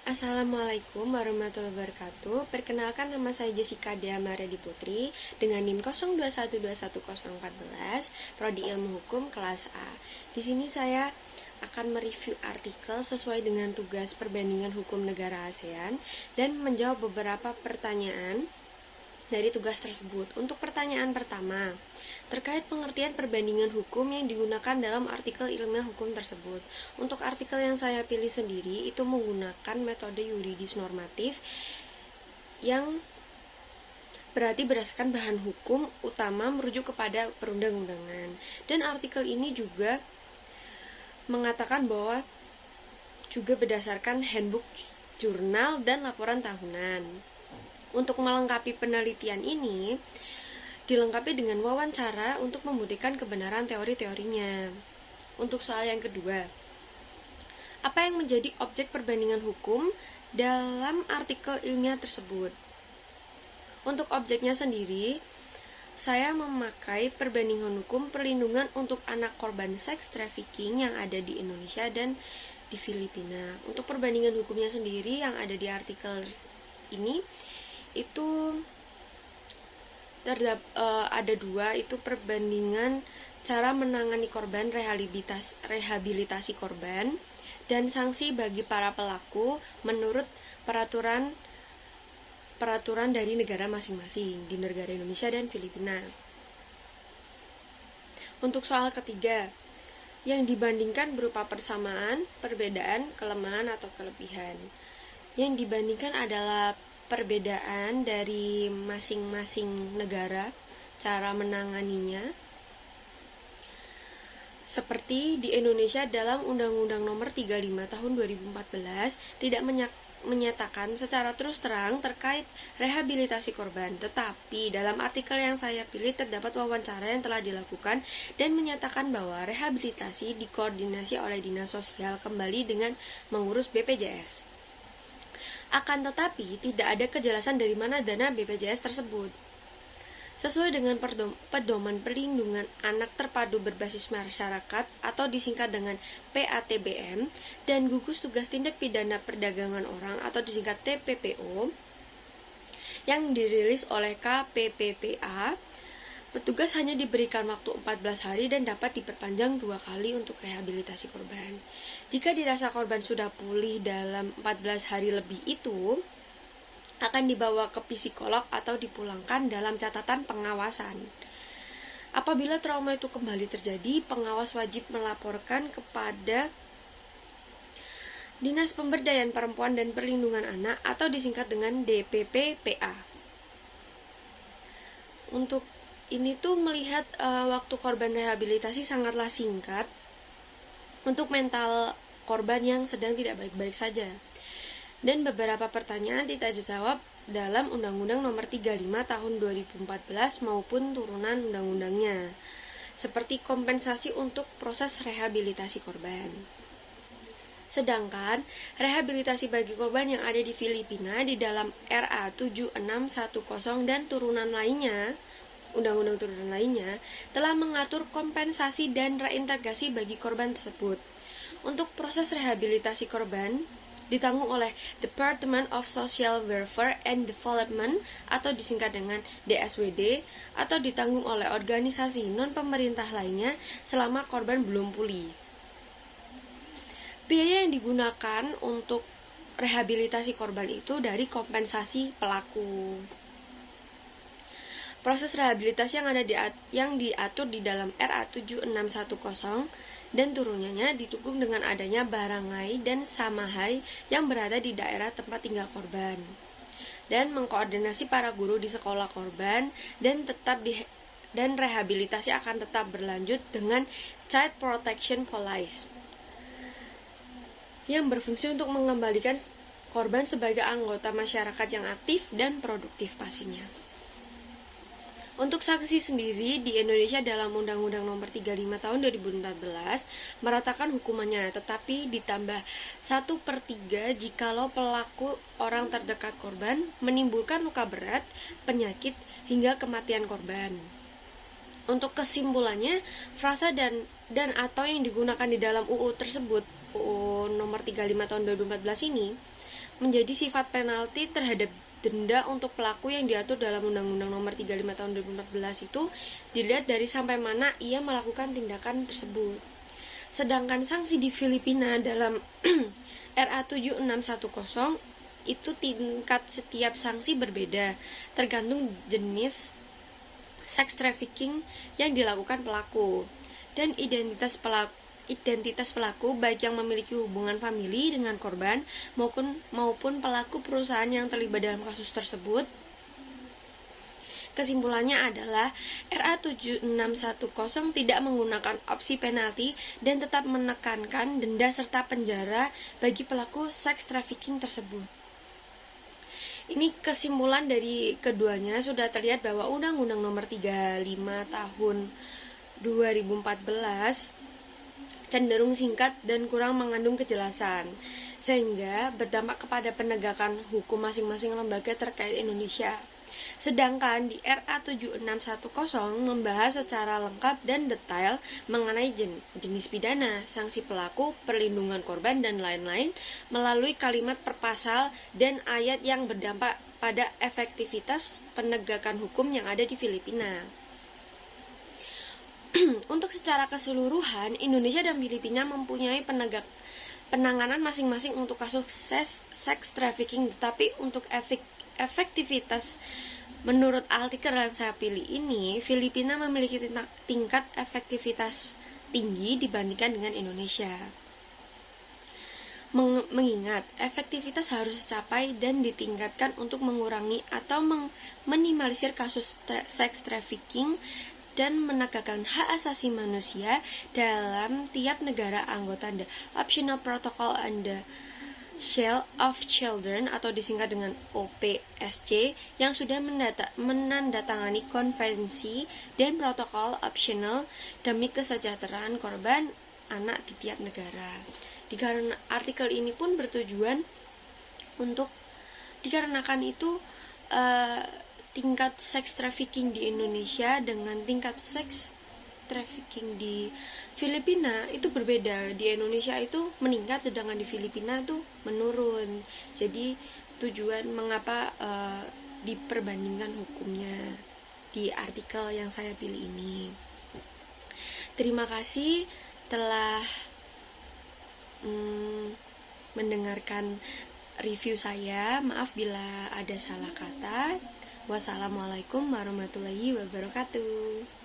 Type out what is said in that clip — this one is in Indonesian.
Assalamualaikum warahmatullahi wabarakatuh. Perkenalkan, nama saya Jessica Dea Mariadi Putri dengan NIM 02121014, Prodi Ilmu Hukum kelas A. Di sini saya akan mereview artikel sesuai dengan tugas perbandingan hukum negara ASEAN dan menjawab beberapa pertanyaan dari tugas tersebut. Untuk pertanyaan pertama, terkait pengertian perbandingan hukum yang digunakan dalam artikel ilmiah hukum tersebut. Untuk artikel yang saya pilih sendiri itu menggunakan metode yuridis normatif yang berarti berdasarkan bahan hukum utama merujuk kepada perundang-undangan. Dan artikel ini juga mengatakan bahwa juga berdasarkan handbook, jurnal, dan laporan tahunan. Untuk melengkapi penelitian ini, dilengkapi dengan wawancara untuk membuktikan kebenaran teori-teorinya. Untuk soal yang kedua, apa yang menjadi objek perbandingan hukum dalam artikel ilmiah tersebut? Untuk objeknya sendiri, saya memakai perbandingan hukum perlindungan untuk anak korban seks trafficking yang ada di Indonesia dan di Filipina. Untuk perbandingan hukumnya sendiri yang ada di artikel ini itu ada dua, itu perbandingan cara menangani korban, rehabilitasi korban, dan sanksi bagi para pelaku menurut peraturan dari negara masing-masing di negara Indonesia dan Filipina. Untuk soal ketiga, yang dibandingkan berupa persamaan, perbedaan, kelemahan atau kelebihan. Yang dibandingkan adalah perbedaan dari masing-masing negara, cara menanganinya. Seperti di Indonesia dalam Undang-Undang Nomor 35 Tahun 2014 tidak menyatakan secara terus terang terkait rehabilitasi korban, tetapi dalam artikel yang saya pilih terdapat wawancara yang telah dilakukan dan menyatakan bahwa rehabilitasi dikoordinasi oleh Dinas Sosial kembali dengan mengurus BPJS. Akan tetapi, tidak ada kejelasan dari mana dana BPJS tersebut. Sesuai dengan Pedoman Perlindungan Anak Terpadu Berbasis Masyarakat atau disingkat dengan PATBM dan Gugus Tugas Tindak Pidana Perdagangan Orang atau disingkat TPPO yang dirilis oleh KPPPA, petugas hanya diberikan waktu 14 hari dan dapat diperpanjang 2 kali untuk rehabilitasi korban. Jika dirasa korban sudah pulih dalam 14 hari lebih itu, akan dibawa ke psikolog atau dipulangkan dalam catatan pengawasan. Apabila trauma itu kembali terjadi, pengawas wajib melaporkan kepada Dinas Pemberdayaan Perempuan dan Perlindungan Anak atau disingkat dengan DPPPA. Untuk ini tuh melihat waktu korban rehabilitasi sangatlah singkat untuk mental korban yang sedang tidak baik-baik saja. Dan beberapa pertanyaan tidak dijawab dalam Undang-Undang Nomor 35 Tahun 2014 maupun turunan undang-undangnya, seperti kompensasi untuk proses rehabilitasi korban. Sedangkan rehabilitasi bagi korban yang ada di Filipina di dalam RA 7610 dan turunan lainnya, undang-undang turunan lainnya, telah mengatur kompensasi dan reintegrasi bagi korban tersebut. Untuk proses rehabilitasi korban ditanggung oleh Department of Social Welfare and Development atau disingkat dengan DSWD atau ditanggung oleh organisasi non-pemerintah lainnya selama korban belum pulih. Biaya yang digunakan untuk rehabilitasi korban itu dari kompensasi pelaku. Proses rehabilitasi yang diatur di dalam RA 7610 dan turunannya didukung dengan adanya barangay dan samahai yang berada di daerah tempat tinggal korban dan mengkoordinasi para guru di sekolah korban dan rehabilitasi akan tetap berlanjut dengan Child Protection Police yang berfungsi untuk mengembalikan korban sebagai anggota masyarakat yang aktif dan produktif pastinya. Untuk saksi sendiri di Indonesia dalam Undang-Undang Nomor 35 Tahun 2014 meratakan hukumannya, tetapi ditambah 1/3 jikalau pelaku orang terdekat korban menimbulkan luka berat, penyakit, hingga kematian korban. Untuk kesimpulannya, frasa dan atau yang digunakan di dalam UU tersebut, UU Nomor 35 Tahun 2014 ini, menjadi sifat penalti terhadap denda untuk pelaku yang diatur dalam Undang-Undang Nomor 35 Tahun 2014 itu dilihat dari sampai mana ia melakukan tindakan tersebut. Sedangkan sanksi di Filipina dalam RA 7610 itu tingkat setiap sanksi berbeda tergantung jenis sex trafficking yang dilakukan pelaku dan identitas pelaku baik yang memiliki hubungan famili dengan korban maupun pelaku perusahaan yang terlibat dalam kasus tersebut. Kesimpulannya adalah RA 7610 tidak menggunakan opsi penalti dan tetap menekankan denda serta penjara bagi pelaku seks trafficking tersebut. Ini kesimpulan dari keduanya sudah terlihat bahwa Undang-Undang Nomor 35 Tahun 2014 cenderung singkat dan kurang mengandung kejelasan, sehingga berdampak kepada penegakan hukum masing-masing lembaga terkait Indonesia. Sedangkan di RA 7610 membahas secara lengkap dan detail mengenai jenis pidana, sanksi pelaku, perlindungan korban, dan lain-lain melalui kalimat per pasal dan ayat yang berdampak pada efektivitas penegakan hukum yang ada di Filipina. Untuk secara keseluruhan, Indonesia dan Filipina mempunyai penanganan masing-masing untuk kasus sex trafficking, tetapi untuk efektivitas menurut artikel yang saya pilih ini, Filipina memiliki tingkat efektivitas tinggi dibandingkan dengan Indonesia. Mengingat efektivitas harus dicapai dan ditingkatkan untuk mengurangi atau meminimalisir kasus sex trafficking dan menegakkan hak asasi manusia dalam tiap negara anggota The Optional Protocol on the Sale of Children atau disingkat dengan OPSC yang sudah menandatangani konvensi dan protokol opsional demi kesejahteraan korban anak di tiap negara. Dikarenakan artikel ini pun bertujuan untuk dikarenakan itu tingkat seks trafficking di Indonesia dengan tingkat seks trafficking di Filipina itu berbeda. Di Indonesia itu meningkat, sedangkan di Filipina itu menurun. Jadi tujuan mengapa diperbandingkan hukumnya di artikel yang saya pilih ini. Terima kasih telah mendengarkan review saya. Maaf bila ada salah kata. Wassalamualaikum warahmatullahi wabarakatuh.